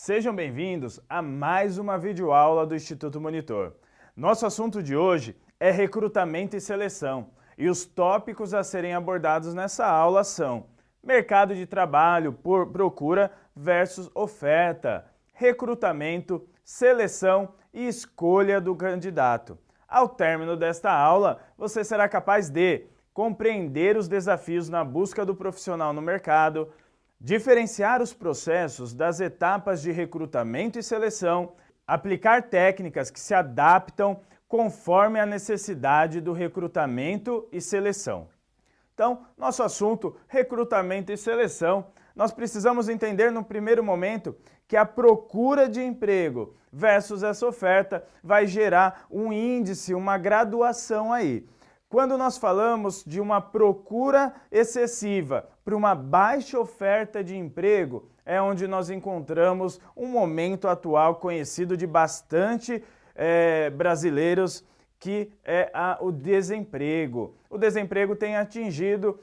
Sejam bem-vindos a mais uma videoaula do Instituto Monitor. Nosso assunto de hoje é recrutamento e seleção, e os tópicos a serem abordados nessa aula são mercado de trabalho por procura versus oferta, recrutamento, seleção e escolha do candidato. Ao término desta aula, você será capaz de compreender os desafios na busca do profissional no mercado, diferenciar os processos das etapas de recrutamento e seleção, aplicar técnicas que se adaptam conforme a necessidade do recrutamento e seleção. Então, nosso assunto, recrutamento e seleção, nós precisamos entender no primeiro momento que a procura de emprego versus essa oferta vai gerar um índice, uma graduação aí. Quando nós falamos de uma procura excessiva para uma baixa oferta de emprego, é onde nós encontramos um momento atual conhecido de bastante brasileiros, que é o desemprego. O desemprego tem atingido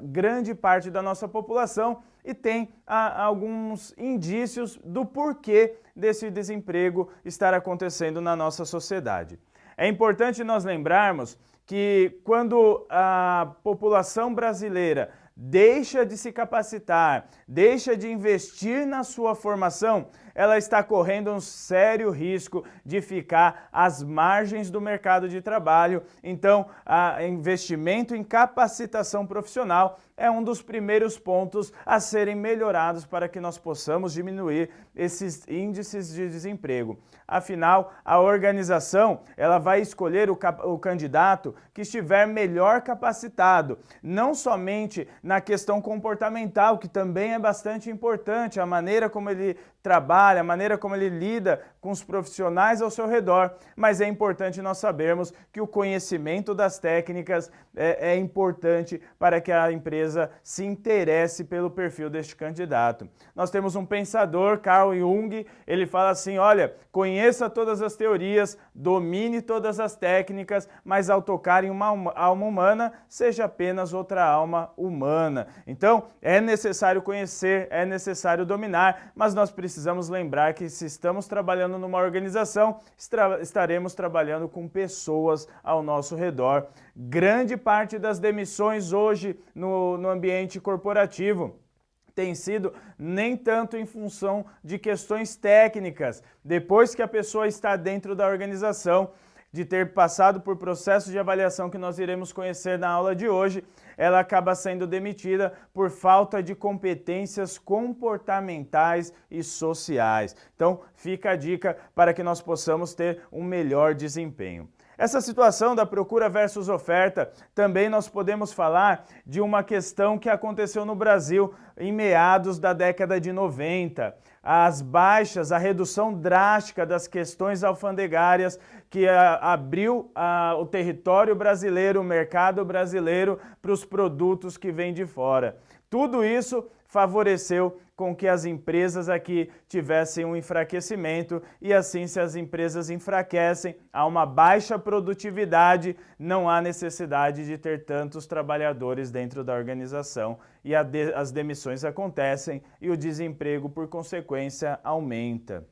grande parte da nossa população e tem alguns indícios do porquê desse desemprego estar acontecendo na nossa sociedade. É importante nós lembrarmos que quando a população brasileira deixa de se capacitar, deixa de investir na sua formação, ela está correndo um sério risco de ficar às margens do mercado de trabalho. Então, o investimento em capacitação profissional é um dos primeiros pontos a serem melhorados para que nós possamos diminuir esses índices de desemprego. Afinal, a organização ela vai escolher o candidato que estiver melhor capacitado, não somente na questão comportamental, que também é bastante importante, a maneira como ele trabalha, a maneira como ele lida com os profissionais ao seu redor, mas é importante nós sabermos que o conhecimento das técnicas é importante para que a empresa se interesse pelo perfil deste candidato. Nós temos um pensador, Carl Jung, ele fala assim, olha, conheça todas as teorias, domine todas as técnicas, mas ao tocar em uma alma humana, seja apenas outra alma humana. Então, é necessário conhecer, é necessário dominar, mas nós precisamos lembrar que se estamos trabalhando numa organização, estaremos trabalhando com pessoas ao nosso redor. Grande parte das demissões hoje no ambiente corporativo tem sido nem tanto em função de questões técnicas, depois que a pessoa está dentro da organização, de ter passado por processos de avaliação que nós iremos conhecer na aula de hoje, ela acaba sendo demitida por falta de competências comportamentais e sociais. Então, fica a dica para que nós possamos ter um melhor desempenho. Essa situação da procura versus oferta, também nós podemos falar de uma questão que aconteceu no Brasil em meados da década de 90. As baixas, a redução drástica das questões alfandegárias que abriu o território brasileiro, o mercado brasileiro para os produtos que vêm de fora. Tudo isso favoreceu com que as empresas aqui tivessem um enfraquecimento e assim, se as empresas enfraquecem, há uma baixa produtividade, não há necessidade de ter tantos trabalhadores dentro da organização e as demissões acontecem e o desemprego, por consequência, aumenta.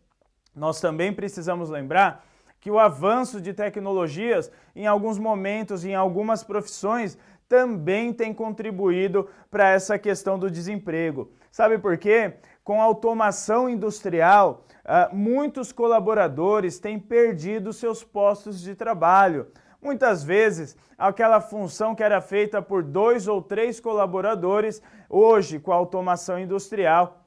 Nós também precisamos lembrar que o avanço de tecnologias, em alguns momentos, em algumas profissões, também tem contribuído para essa questão do desemprego. Sabe por quê? Com a automação industrial, muitos colaboradores têm perdido seus postos de trabalho. Muitas vezes, aquela função que era feita por 2 ou 3 colaboradores, hoje, com a automação industrial,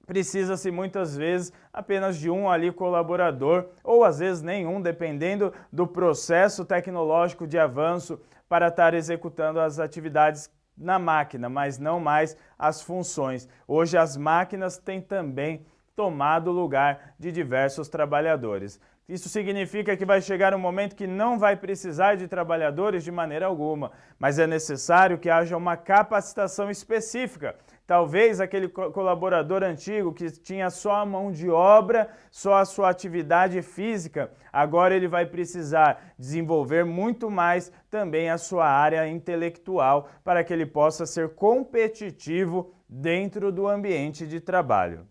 precisa-se muitas vezes apenas de um ali colaborador, ou às vezes nenhum, dependendo do processo tecnológico de avanço para estar executando as atividades na máquina, mas não mais as funções. Hoje as máquinas têm também tomado o lugar de diversos trabalhadores. Isso significa que vai chegar um momento que não vai precisar de trabalhadores de maneira alguma, mas é necessário que haja uma capacitação específica. Talvez aquele colaborador antigo que tinha só a mão de obra, só a sua atividade física, agora ele vai precisar desenvolver muito mais também a sua área intelectual para que ele possa ser competitivo dentro do ambiente de trabalho.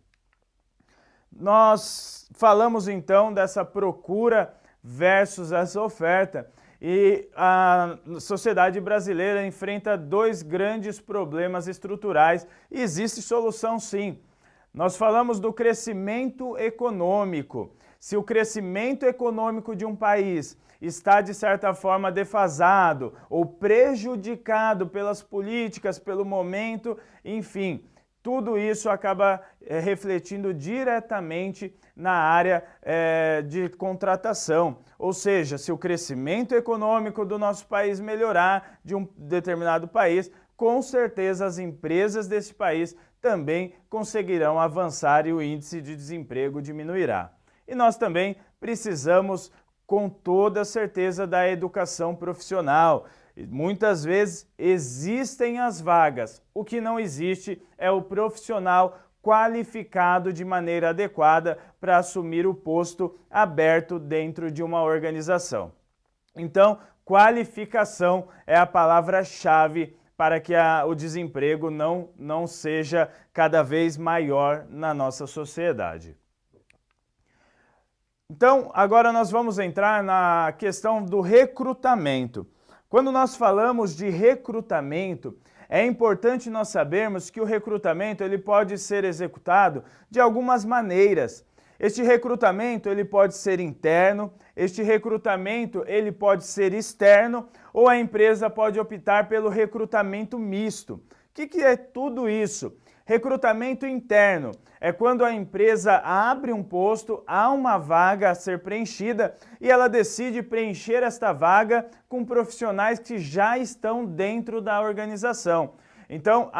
nós falamos então dessa procura versus essa oferta. E a sociedade brasileira enfrenta dois grandes problemas estruturais e existe solução sim. Nós falamos do crescimento econômico. Se o crescimento econômico de um país está de certa forma defasado ou prejudicado pelas políticas, pelo momento, enfim, tudo isso acaba refletindo diretamente na área de contratação. Ou seja, se o crescimento econômico do nosso país melhorar, de um determinado país, com certeza as empresas desse país também conseguirão avançar e o índice de desemprego diminuirá. E nós também precisamos, com toda certeza, da educação profissional. Muitas vezes existem as vagas, o que não existe é o profissional qualificado de maneira adequada para assumir o posto aberto dentro de uma organização. Então, qualificação é a palavra-chave para que o desemprego não seja cada vez maior na nossa sociedade. Então, agora nós vamos entrar na questão do recrutamento. Quando nós falamos de recrutamento, é importante nós sabermos que o recrutamento ele pode ser executado de algumas maneiras. Este recrutamento ele pode ser interno, este recrutamento ele pode ser externo ou a empresa pode optar pelo recrutamento misto. O que é tudo isso? Recrutamento interno é quando a empresa abre um posto, há uma vaga a ser preenchida e ela decide preencher esta vaga com profissionais que já estão dentro da organização. Então,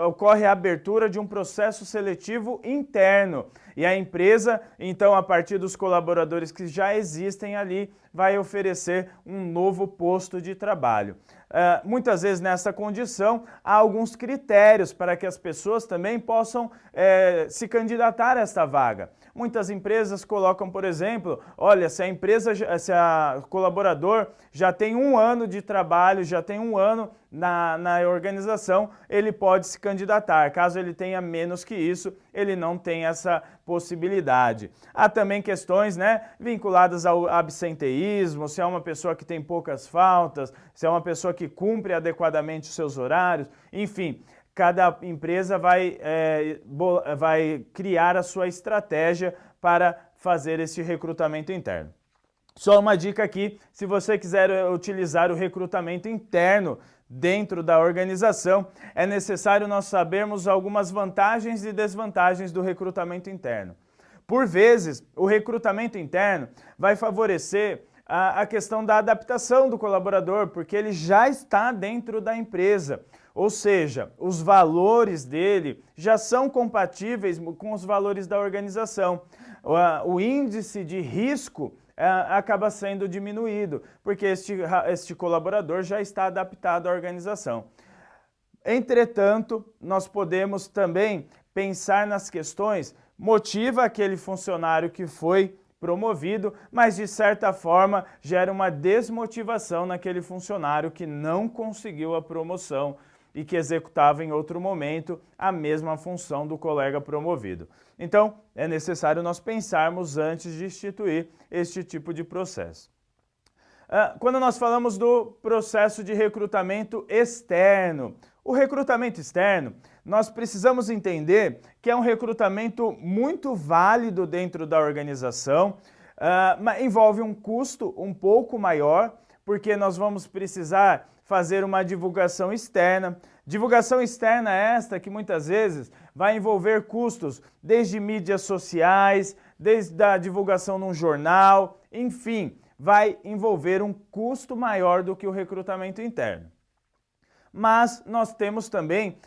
ocorre a abertura de um processo seletivo interno e a empresa, então, a partir dos colaboradores que já existem ali, vai oferecer um novo posto de trabalho. Muitas vezes nessa condição há alguns critérios para que as pessoas também possam se candidatar a esta vaga. Muitas empresas colocam, por exemplo, olha, se a colaborador já tem 1 ano de trabalho, já tem 1 ano na organização, ele pode se candidatar. Caso ele tenha menos que isso, ele não tem essa possibilidade. Há também questões, vinculadas ao absenteísmo, se é uma pessoa que tem poucas faltas, se é uma pessoa que cumpre adequadamente os seus horários, enfim, cada empresa vai criar a sua estratégia para fazer esse recrutamento interno. Só uma dica aqui, se você quiser utilizar o recrutamento interno dentro da organização, é necessário nós sabermos algumas vantagens e desvantagens do recrutamento interno. Por vezes, o recrutamento interno vai favorecer a questão da adaptação do colaborador, porque ele já está dentro da empresa. Ou seja, os valores dele já são compatíveis com os valores da organização. O índice de risco acaba sendo diminuído, porque este colaborador já está adaptado à organização. Entretanto, nós podemos também pensar nas questões, motiva aquele funcionário que foi promovido, mas de certa forma gera uma desmotivação naquele funcionário que não conseguiu a promoção e que executava em outro momento a mesma função do colega promovido. Então, é necessário nós pensarmos antes de instituir este tipo de processo. Quando nós falamos do processo de recrutamento externo, o recrutamento externo, nós precisamos entender que é um recrutamento muito válido dentro da organização, mas envolve um custo um pouco maior, porque nós vamos precisar fazer uma divulgação externa. Divulgação externa esta que muitas vezes vai envolver custos desde mídias sociais, desde a divulgação num jornal, enfim, vai envolver um custo maior do que o recrutamento interno. Mas nós temos também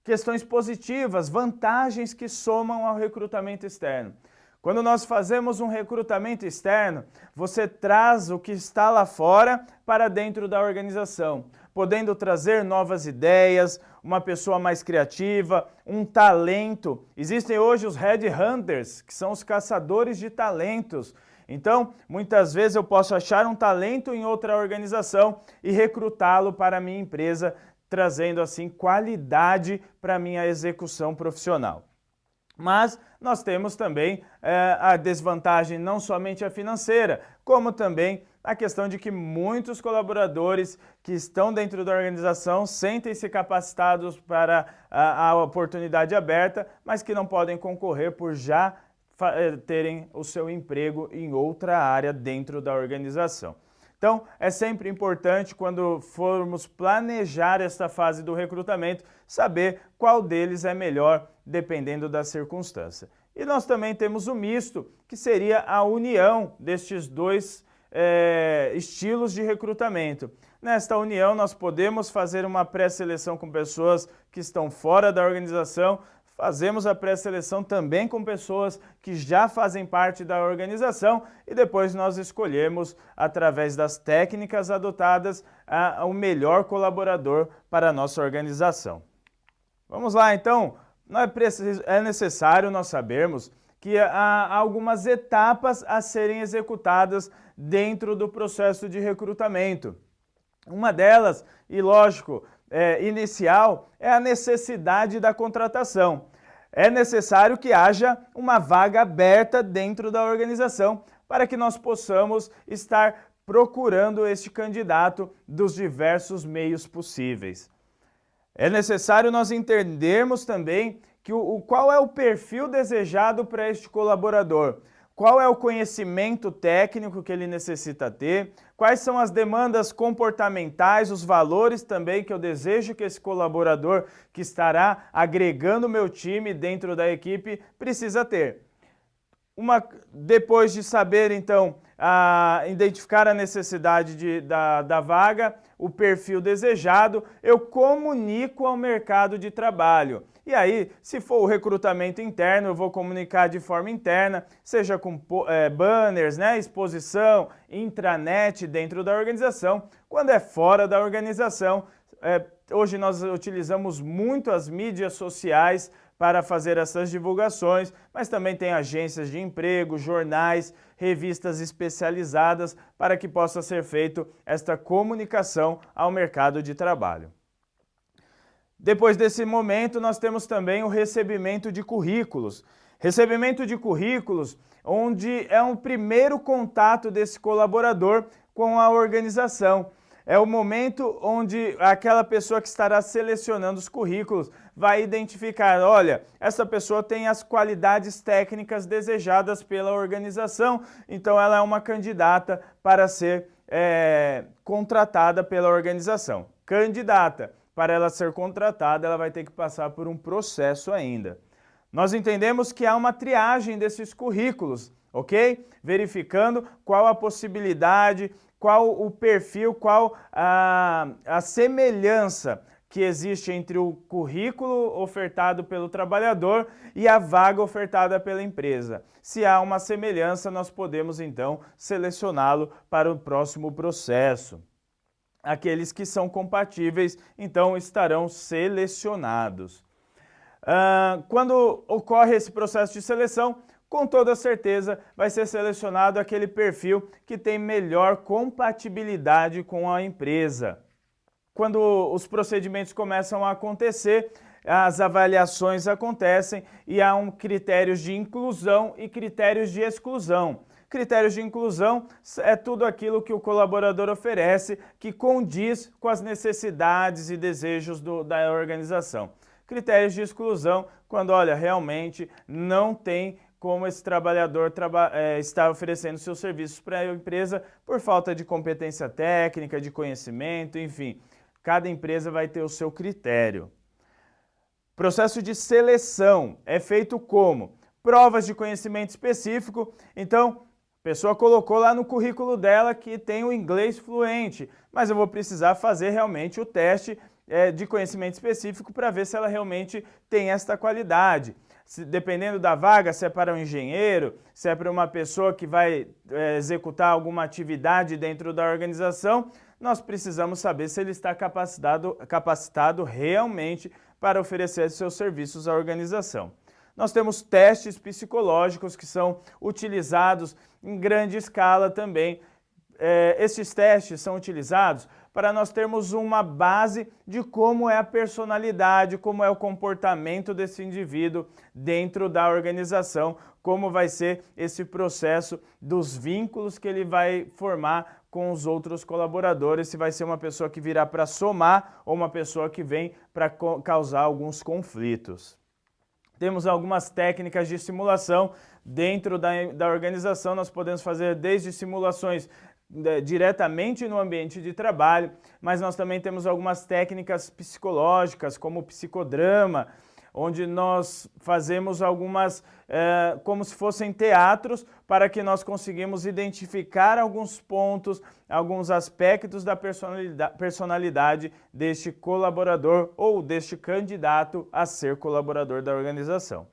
questões positivas, vantagens que somam ao recrutamento externo. Quando nós fazemos um recrutamento externo, você traz o que está lá fora para dentro da organização, podendo trazer novas ideias, uma pessoa mais criativa, um talento. Existem hoje os headhunters, que são os caçadores de talentos. Então, muitas vezes eu posso achar um talento em outra organização e recrutá-lo para a minha empresa, trazendo assim qualidade para a minha execução profissional. Mas nós temos também a desvantagem não somente a financeira, como também a questão de que muitos colaboradores que estão dentro da organização sentem-se capacitados para a oportunidade aberta, mas que não podem concorrer por já terem o seu emprego em outra área dentro da organização. Então, é sempre importante, quando formos planejar esta fase do recrutamento, saber qual deles é melhor, dependendo da circunstância. E nós também temos o misto, que seria a união destes dois estilos de recrutamento. Nesta união, nós podemos fazer uma pré-seleção com pessoas que estão fora da organização, fazemos a pré-seleção também com pessoas que já fazem parte da organização e depois nós escolhemos, através das técnicas adotadas, o melhor colaborador para a nossa organização. Vamos lá, então. É necessário nós sabermos que há algumas etapas a serem executadas dentro do processo de recrutamento. Uma delas, e lógico, inicial, é a necessidade da contratação. É necessário que haja uma vaga aberta dentro da organização para que nós possamos estar procurando este candidato dos diversos meios possíveis. É necessário nós entendermos também que qual é o perfil desejado para este colaborador. Qual é o conhecimento técnico que ele necessita ter, quais são as demandas comportamentais, os valores também que eu desejo que esse colaborador que estará agregando o meu time dentro da equipe precisa ter. Depois de saber, então, identificar a necessidade da vaga, o perfil desejado, eu comunico ao mercado de trabalho. E aí, se for o recrutamento interno, eu vou comunicar de forma interna, seja com banners, exposição, intranet dentro da organização. Quando é fora da organização, hoje nós utilizamos muito as mídias sociais para fazer essas divulgações, mas também tem agências de emprego, jornais, revistas especializadas para que possa ser feito esta comunicação ao mercado de trabalho. Depois desse momento, nós temos também o recebimento de currículos. Recebimento de currículos, onde é um primeiro contato desse colaborador com a organização. É o momento onde aquela pessoa que estará selecionando os currículos vai identificar, olha, essa pessoa tem as qualidades técnicas desejadas pela organização, então ela é uma candidata para ser contratada pela organização. Candidata. Para ela ser contratada, ela vai ter que passar por um processo ainda. Nós entendemos que há uma triagem desses currículos, ok? Verificando qual a possibilidade, qual o perfil, qual a semelhança que existe entre o currículo ofertado pelo trabalhador e a vaga ofertada pela empresa. Se há uma semelhança, nós podemos então selecioná-lo para o próximo processo. Aqueles que são compatíveis, então, estarão selecionados. Quando ocorre esse processo de seleção, com toda certeza vai ser selecionado aquele perfil que tem melhor compatibilidade com a empresa. Quando os procedimentos começam a acontecer, as avaliações acontecem e há critérios de inclusão e critérios de exclusão. Critérios de inclusão é tudo aquilo que o colaborador oferece que condiz com as necessidades e desejos da organização. Critérios de exclusão, quando, olha, realmente não tem como esse trabalhador estar oferecendo seus serviços para a empresa por falta de competência técnica, de conhecimento, enfim. Cada empresa vai ter o seu critério. Processo de seleção é feito como? Provas de conhecimento específico, então a pessoa colocou lá no currículo dela que tem o inglês fluente, mas eu vou precisar fazer realmente o teste de conhecimento específico para ver se ela realmente tem esta qualidade. Dependendo da vaga, se é para um engenheiro, se é para uma pessoa que vai executar alguma atividade dentro da organização, nós precisamos saber se ele está capacitado realmente para oferecer seus serviços à organização. Nós temos testes psicológicos que são utilizados em grande escala também. Esses testes são utilizados para nós termos uma base de como é a personalidade, como é o comportamento desse indivíduo dentro da organização, como vai ser esse processo dos vínculos que ele vai formar com os outros colaboradores, se vai ser uma pessoa que virá para somar ou uma pessoa que vem para causar alguns conflitos. Temos algumas técnicas de simulação dentro da organização, nós podemos fazer desde simulações diretamente no ambiente de trabalho, mas nós também temos algumas técnicas psicológicas, como o psicodrama, onde nós fazemos algumas, como se fossem teatros, para que nós conseguimos identificar alguns pontos, alguns aspectos da personalidade deste colaborador ou deste candidato a ser colaborador da organização.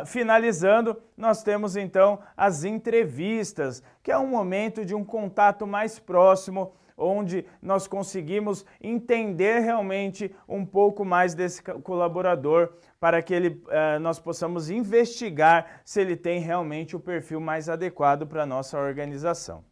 Finalizando, nós temos então as entrevistas, que é um momento de um contato mais próximo, onde nós conseguimos entender realmente um pouco mais desse colaborador, para que nós possamos investigar se ele tem realmente o perfil mais adequado para a nossa organização.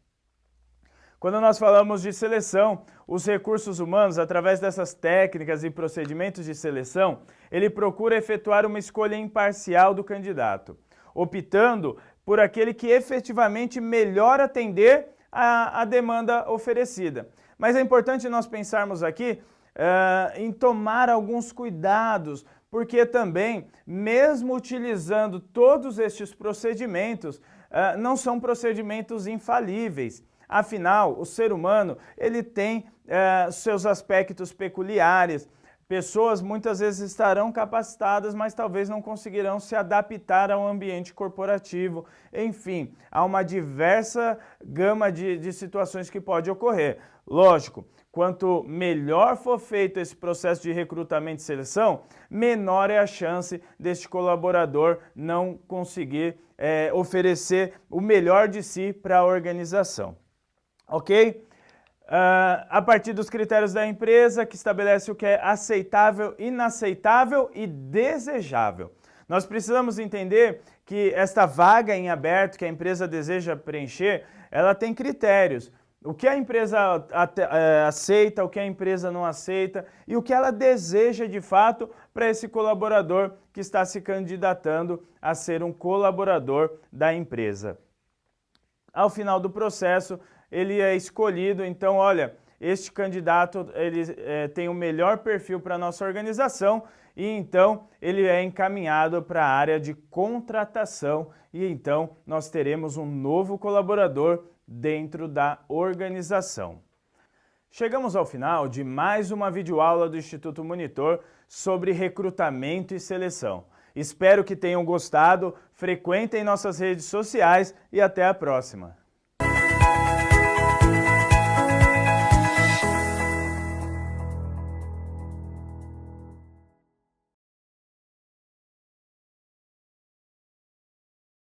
Quando nós falamos de seleção, os recursos humanos, através dessas técnicas e procedimentos de seleção, ele procura efetuar uma escolha imparcial do candidato, optando por aquele que efetivamente melhor atender a demanda oferecida. Mas é importante nós pensarmos aqui em tomar alguns cuidados, porque também, mesmo utilizando todos estes procedimentos, não são procedimentos infalíveis. Afinal, o ser humano ele tem seus aspectos peculiares. Pessoas muitas vezes estarão capacitadas, mas talvez não conseguirão se adaptar ao ambiente corporativo. Enfim, há uma diversa gama de situações que pode ocorrer. Lógico, quanto melhor for feito esse processo de recrutamento e seleção, menor é a chance deste colaborador não conseguir oferecer o melhor de si para a organização. Ok? A partir dos critérios da empresa, que estabelece o que é aceitável, inaceitável e desejável. Nós precisamos entender que esta vaga em aberto que a empresa deseja preencher, ela tem critérios. O que a empresa aceita, o que a empresa não aceita e o que ela deseja de fato para esse colaborador que está se candidatando a ser um colaborador da empresa. Ao final do processo, ele é escolhido, então, olha, este candidato ele tem o melhor perfil para a nossa organização e então ele é encaminhado para a área de contratação e então nós teremos um novo colaborador dentro da organização. Chegamos ao final de mais uma videoaula do Instituto Monitor sobre recrutamento e seleção. Espero que tenham gostado, frequentem nossas redes sociais e até a próxima!